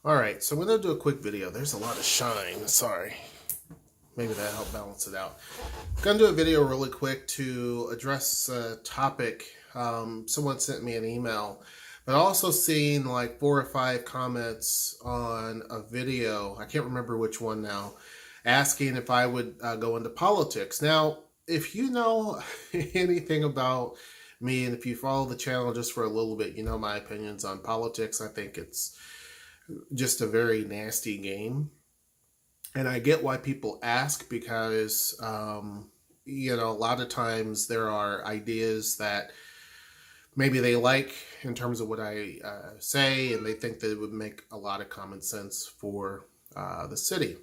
Alright, so I'm going to do a quick video. There's a lot of shine, sorry. Maybe that'll help balance it out. I'm going to do a video really quick to address a topic. Someone sent me an email, but also seen like 4 or 5 comments on a video, I can't remember which one now, asking if I would go into politics. Now, if you know anything about me and if you follow the channel just for a little bit, you know my opinions on politics. I think it's just a very nasty game. And I get why people ask because, a lot of times there are ideas that maybe they like in terms of what I say, and they think that it would make a lot of common sense for the city.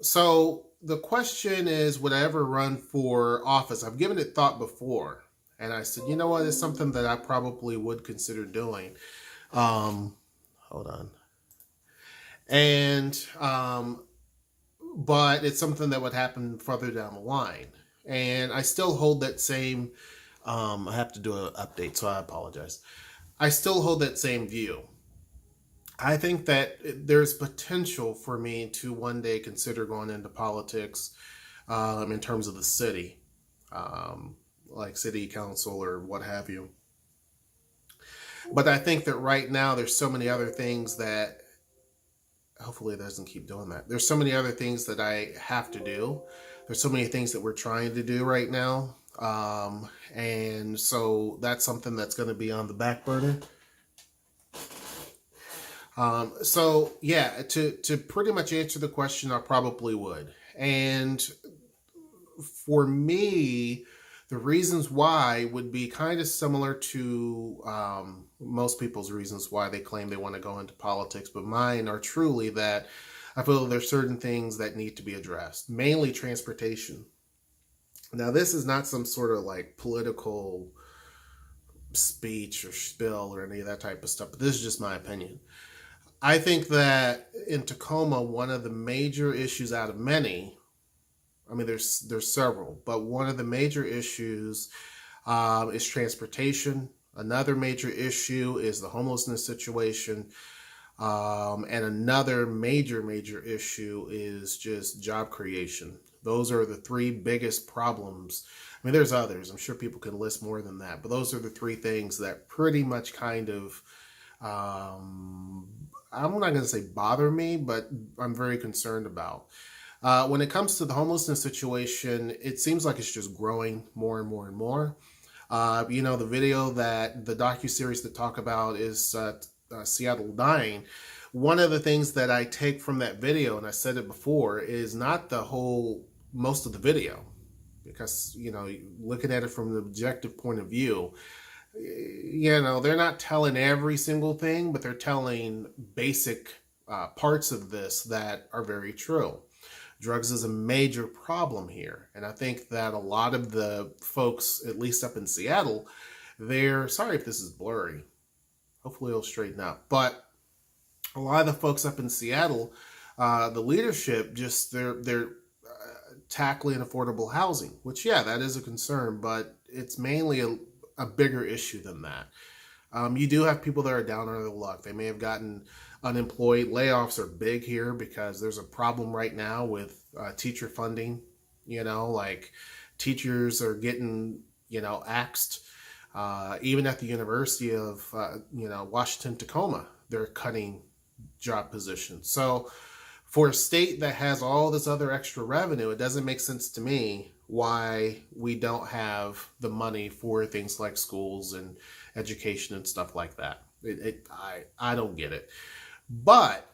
So the question is, would I ever run for office? I've given it thought before, and I said, you know what, it's something that I probably would consider doing. Hold on. And, but it's something that would happen further down the line. And I still hold that same, I have to do an update, so I apologize. I still hold that same view. I think that there's potential for me to one day consider going into politics in terms of the city, like city council or what have you. But I think that right now there's so many other things that, hopefully it doesn't keep doing that. There's so many other things that I have to do. There's so many things that we're trying to do right now. And so that's something that's going to be on the back burner. So yeah, to pretty much answer the question, I probably would. And for me, the reasons why would be kind of similar to most people's reasons why they claim they want to go into politics, but mine are truly that I feel there's certain things that need to be addressed, mainly transportation. Now, this is not some sort of like political speech or spill or any of that type of stuff, but this is just my opinion. I think that in Tacoma, one of the major issues out of many, I mean, there's several, but one of the major issues is transportation. Another major issue is the homelessness situation. And another major issue is just job creation. Those are the 3 biggest problems. I mean, there's others. I'm sure people can list more than that, but those are the 3 things that pretty much kind of, I'm not going to say bother me, but I'm very concerned about. When it comes to the homelessness situation, it seems like it's just growing more and more and more. The video that the docuseries that talk about is Seattle Dying. One of the things that I take from that video, and I said it before, is not most of the video. Because, looking at it from an objective point of view, they're not telling every single thing, but they're telling basic parts of this that are very true. Drugs is a major problem here. And I think that a lot of the folks, at least up in Seattle, sorry if this is blurry. Hopefully it'll straighten out. But a lot of the folks up in Seattle, the leadership, just they're tackling affordable housing, which, yeah, that is a concern, but it's mainly a bigger issue than that. You do have people that are down on their luck. They may have gotten unemployed. Layoffs are big here because there's a problem right now with teacher funding. Like teachers are getting, axed. Even at the University of, Washington, Tacoma, they're cutting job positions. So for a state that has all this other extra revenue, it doesn't make sense to me why we don't have the money for things like schools and education and stuff like that. I don't get it. But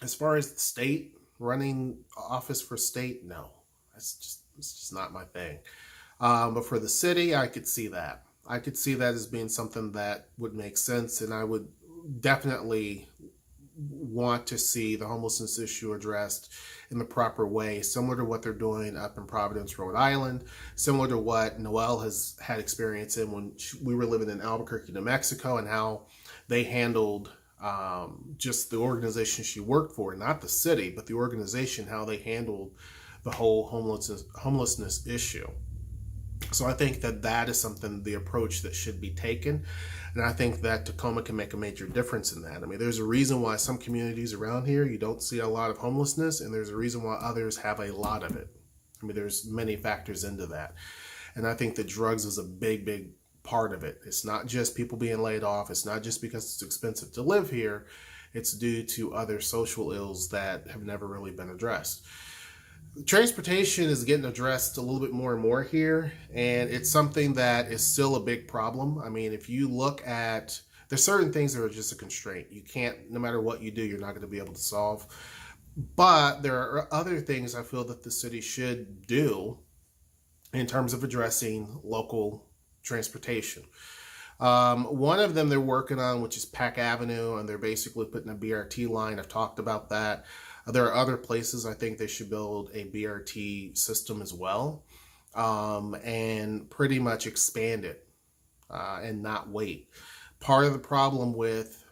as far as the state, running office for state, no, it's just not my thing. But for the city, I could see that. I could see that as being something that would make sense, and I would definitely want to see the homelessness issue addressed in the proper way, similar to what they're doing up in Providence, Rhode Island, similar to what Noelle has had experience in when we were living in Albuquerque, New Mexico, and how they handled just the organization she worked for, not the city, but the organization, how they handled the whole homelessness issue. So I think that is something, the approach that should be taken. And I think that Tacoma can make a major difference in that. I mean, there's a reason why some communities around here you don't see a lot of homelessness, and there's a reason why others have a lot of it. I mean, there's many factors into that. And I think that drugs is a big part of it. It's not just people being laid off. It's not just because it's expensive to live here. It's due to other social ills that have never really been addressed. Transportation is getting addressed a little bit more and more here, and it's something that is still a big problem. I mean, if you look at, there's certain things that are just a constraint. You can't, no matter what you do, you're not going to be able to solve. But there are other things I feel that the city should do in terms of addressing local transportation. One of them they're working on, which is Pack Avenue, and they're basically putting a BRT line. I've talked about that. There are other places I think they should build a BRT system as well, and pretty much expand it and not wait. Part of the problem with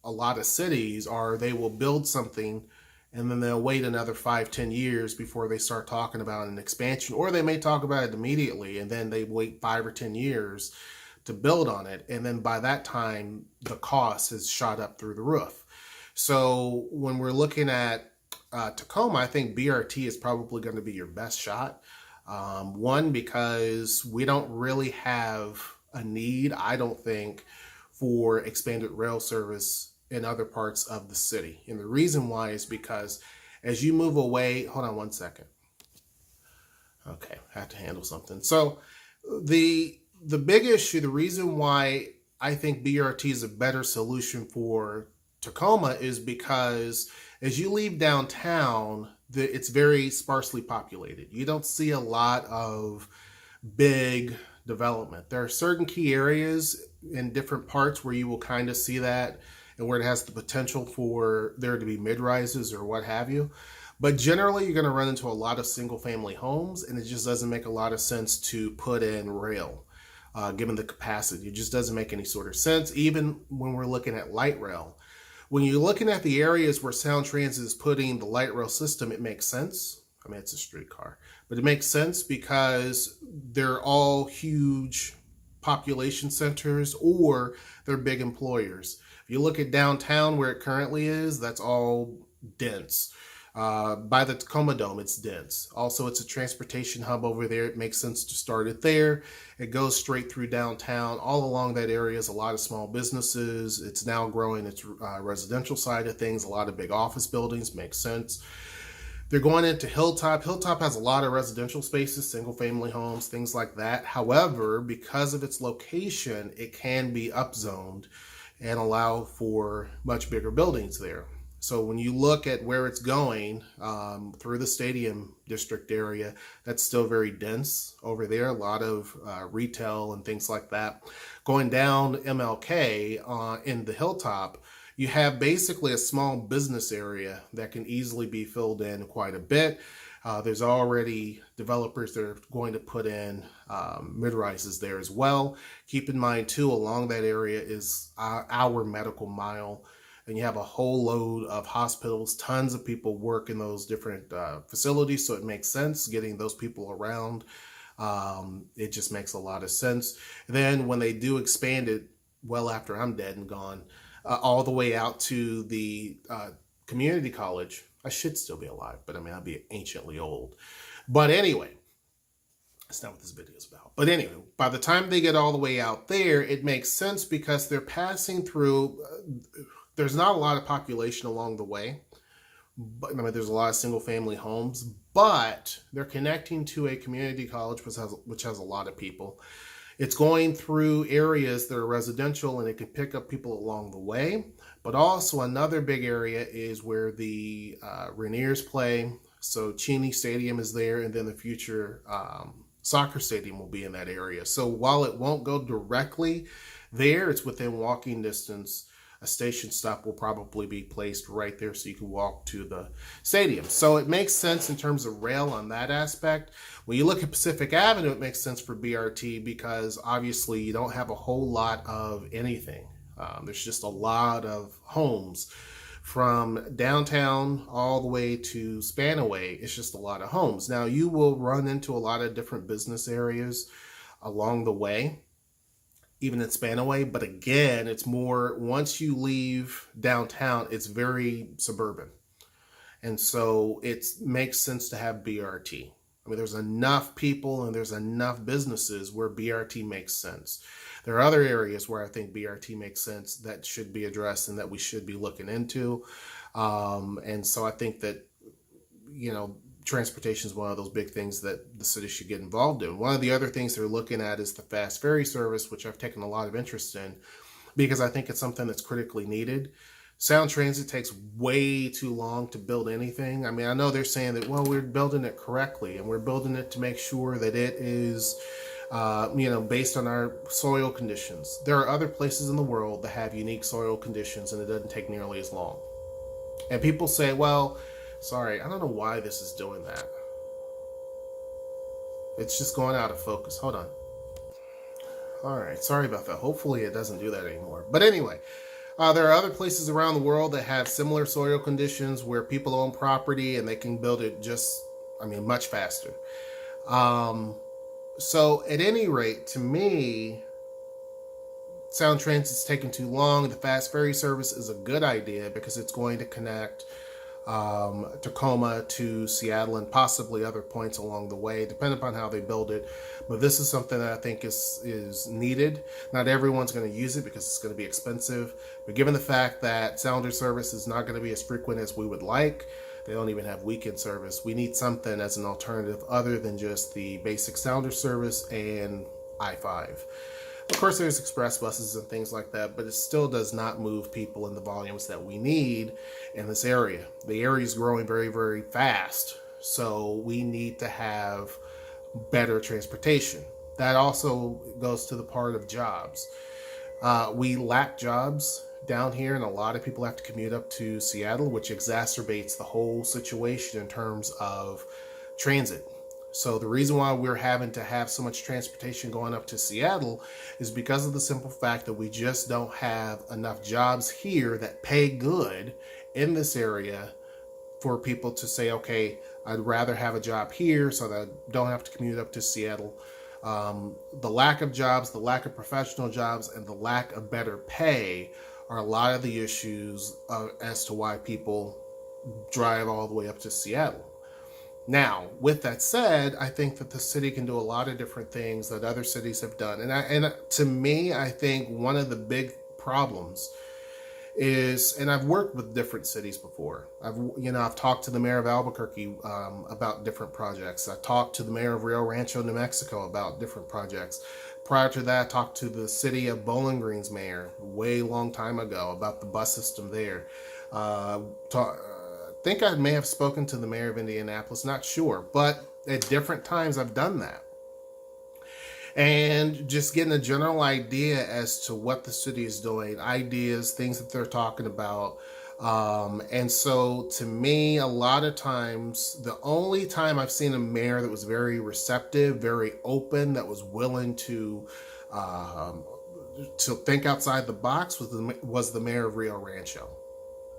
a lot of cities are they will build something and then they'll wait another 5-10 years before they start talking about an expansion, or they may talk about it immediately and then they wait 5 or 10 years to build on it, and then by that time the cost has shot up through the roof. So when we're looking at Tacoma, I think BRT is probably going to be your best shot. One, because we don't really have a need, I don't think, for expanded rail service in other parts of the city. And the reason why is because as you move away, hold on one second. Okay, I have to handle something. So the big issue, the reason why I think BRT is a better solution for Tacoma is because as you leave downtown, it's very sparsely populated. You don't see a lot of big development. There are certain key areas in different parts where you will kind of see that and where it has the potential for there to be mid-rises or what have you. But generally, you're going to run into a lot of single-family homes, and it just doesn't make a lot of sense to put in rail, given the capacity. It just doesn't make any sort of sense, even when we're looking at light rail. When you're looking at the areas where Sound Transit is putting the light rail system, it makes sense. I mean, it's a streetcar, but it makes sense because they're all huge population centers or they're big employers. If you look at downtown where it currently is, that's all dense. By the Tacoma Dome, it's dense. Also, it's a transportation hub over there. It makes sense to start it there. It goes straight through downtown. All along that area is a lot of small businesses. It's now growing its residential side of things. A lot of big office buildings. Makes sense. They're going into Hilltop. Hilltop has a lot of residential spaces, single family homes, things like that. However, because of its location, it can be upzoned and allow for much bigger buildings there. So when you look at where it's going through the stadium district area, that's still very dense over there. A lot of retail and things like that. Going down MLK in the Hilltop, you have basically a small business area that can easily be filled in quite a bit. There's already developers that are going to put in mid-rises there as well. Keep in mind too, along that area is our medical mile. And you have a whole load of hospitals. Tons of people work in those different facilities, so it makes sense getting those people around. It just makes a lot of sense. Then when they do expand it, well after I'm dead and gone, all the way out to the community college, I should still be alive, but I mean, I'll be anciently old. But anyway, that's not what this video is about. But anyway, by the time they get all the way out there, it makes sense because they're passing through... There's not a lot of population along the way, but I mean, there's a lot of single family homes, but they're connecting to a community college which has a lot of people. It's going through areas that are residential and it can pick up people along the way. But also another big area is where the Rainiers play. So Cheney Stadium is there, and then the future soccer stadium will be in that area. So while it won't go directly there, it's within walking distance. A station stop will probably be placed right there so you can walk to the stadium. So it makes sense in terms of rail on that aspect. When you look at Pacific Avenue, it makes sense for BRT because obviously you don't have a whole lot of anything. There's just a lot of homes from downtown all the way to Spanaway. It's just a lot of homes. Now you will run into a lot of different business areas along the way. even in Spanaway. But again, it's more, once you leave downtown, it's very suburban. And so it makes sense to have BRT. I mean, there's enough people and there's enough businesses where BRT makes sense. There are other areas where I think BRT makes sense that should be addressed and that we should be looking into. And so I think that, transportation is one of those big things that the city should get involved in. One of the other things they're looking at is the fast ferry service, which I've taken a lot of interest in because I think it's something that's critically needed. Sound transit takes way too long to build anything. I mean, I know they're saying that, well, we're building it correctly and we're building it to make sure that it is, based on our soil conditions. There are other places in the world that have unique soil conditions and it doesn't take nearly as long. And people say, well, sorry, I don't know why this is doing that. It's just going out of focus. Hold on. All right, sorry about that. Hopefully it doesn't do that anymore. But anyway, there are other places around the world that have similar soil conditions where people own property and they can build it much faster. So at any rate, to me, Sound Transit's taking too long. The fast ferry service is a good idea because it's going to connect Tacoma to Seattle and possibly other points along the way, depending upon how they build it. But this is something that I think is needed. Not everyone's going to use it because it's going to be expensive. But given the fact that Sounder service is not going to be as frequent as we would like, they don't even have weekend service. We need something as an alternative other than just the basic Sounder service and I-5. Of course, there's express buses and things like that, but it still does not move people in the volumes that we need in this area. The area is growing very, very fast, so we need to have better transportation. That also goes to the part of jobs. We lack jobs down here, and a lot of people have to commute up to Seattle, which exacerbates the whole situation in terms of transit. So the reason why we're having to have so much transportation going up to Seattle is because of the simple fact that we just don't have enough jobs here that pay good in this area for people to say, okay, I'd rather have a job here so that I don't have to commute up to Seattle. The lack of jobs, the lack of professional jobs, and the lack of better pay are a lot of the issues as to why people drive all the way up to Seattle. Now, with that said, I think that the city can do a lot of different things that other cities have done. And to me, I think one of the big problems is, and I've worked with different cities before. I've talked to the mayor of Albuquerque about different projects. I talked to the mayor of Rio Rancho, New Mexico about different projects. Prior to that, I talked to the city of Bowling Green's mayor way long time ago about the bus system there. I think I may have spoken to the mayor of Indianapolis, not sure, but at different times I've done that. And just getting a general idea as to what the city is doing, ideas, things that they're talking about. And so to me, a lot of times, the only time I've seen a mayor that was very receptive, very open, that was willing to think outside the box was the mayor of Rio Rancho.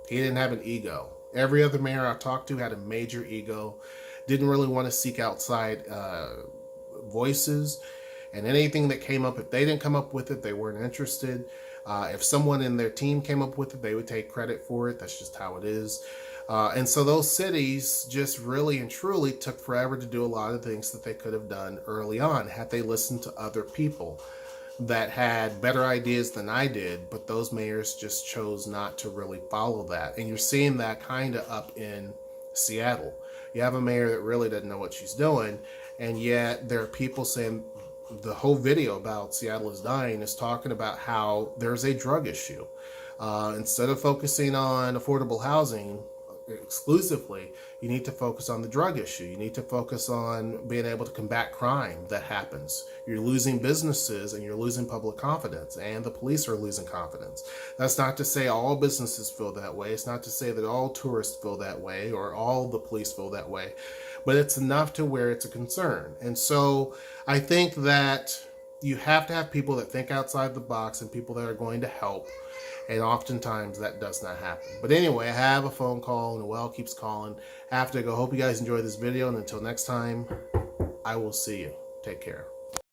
He didn't have an ego. Every other mayor I talked to had a major ego, didn't really want to seek outside voices, and anything that came up, if they didn't come up with it, they weren't interested. If someone in their team came up with it, they would take credit for it. That's just how it is. And so those cities just really and truly took forever to do a lot of things that they could have done early on had they listened to other people that had better ideas than I did, but those mayors just chose not to really follow that. And you're seeing that kind of up in Seattle. You have a mayor that really doesn't know what she's doing, and yet there are people saying the whole video about Seattle is dying is talking about how there's a drug issue. Instead of focusing on affordable housing exclusively, you need to focus on the drug issue. You need to focus on being able to combat crime that happens. You're losing businesses and you're losing public confidence, and the police are losing confidence. That's not to say all businesses feel that way. It's not to say that all tourists feel that way or all the police feel that way, but it's enough to where it's a concern. And so I think that you have to have people that think outside the box and people that are going to help. And oftentimes that does not happen. But anyway, I have a phone call. Noelle keeps calling. I have to go. Hope you guys enjoyed this video. And until next time, I will see you. Take care.